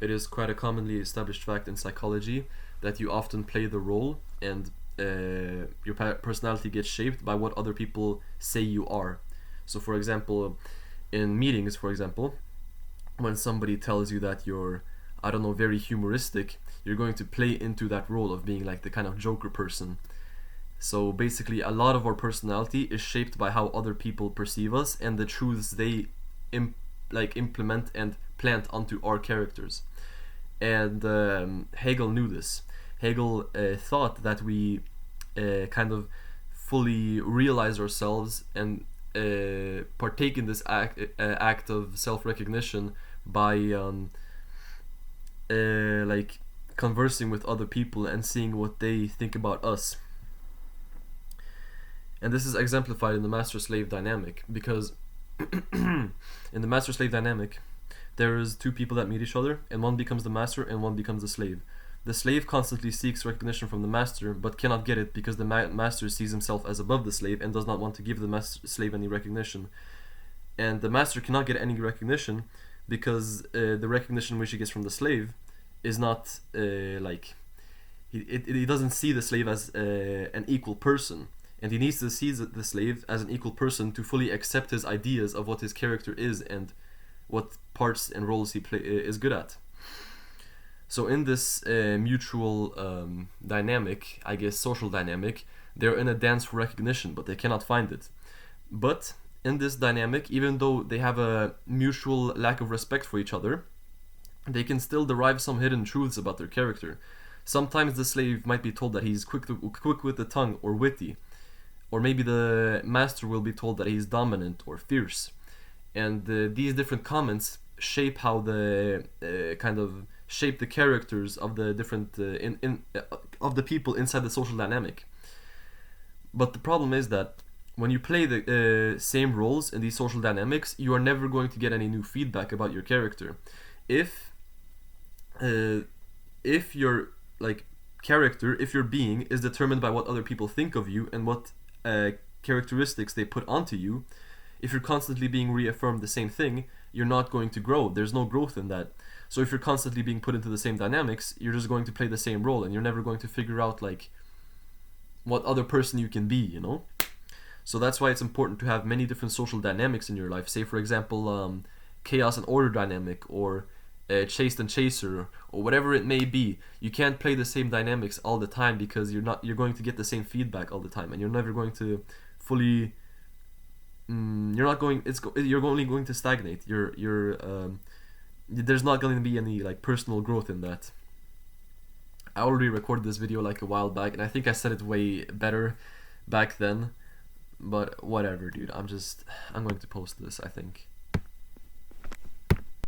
it is quite a commonly established fact in psychology that you often play the role, and your personality gets shaped by what other people say you are. So, for example, in meetings, for example, when somebody tells you that you're, I don't know, very humoristic, you're going to play into that role of being like the kind of joker person. So basically, a lot of our personality is shaped by how other people perceive us and the truths they implement and plant onto our characters. And Hegel knew this. Hegel thought that we kind of fully realize ourselves and partake in this act of self-recognition by like conversing with other people and seeing what they think about us. And this is exemplified in the master-slave dynamic, because in the master-slave dynamic, there is two people that meet each other, and one becomes the master and one becomes the slave. The slave constantly seeks recognition from the master, but cannot get it because the master sees himself as above the slave and does not want to give the slave any recognition. And the master cannot get any recognition because the recognition which he gets from the slave is not he doesn't see the slave as an equal person. And he needs to see the slave as an equal person to fully accept his ideas of what his character is and what parts and roles he is good at. So in this mutual dynamic, I guess social dynamic, they're in a dance for recognition, but they cannot find it. But in this dynamic, even though they have a mutual lack of respect for each other, they can still derive some hidden truths about their character. Sometimes the slave might be told that he's quick with the tongue or witty, or maybe the master will be told that he's dominant or fierce. And these different comments shape how the shape the characters of the different of the people inside the social dynamic. But the problem is that when you play the same roles in these social dynamics, you are never going to get any new feedback about your character. If your character, if your being is determined by what other people think of you and what characteristics they put onto you, if you're constantly being reaffirmed the same thing, you're not going to grow. There's no growth in that. So if you're constantly being put into the same dynamics, you're just going to play the same role, and you're never going to figure out what other person you can be, you know? So that's why it's important to have many different social dynamics in your life. Say, for example, chaos and order dynamic, or chased and chaser, or whatever it may be. You can't play the same dynamics all the time because you're going to get the same feedback all the time, and you're never going to fully you're only going to stagnate. There's not going to be any personal growth in that. I already recorded this video a while back, and I think I said it way better back then, but whatever, dude. I'm going to post this, I think.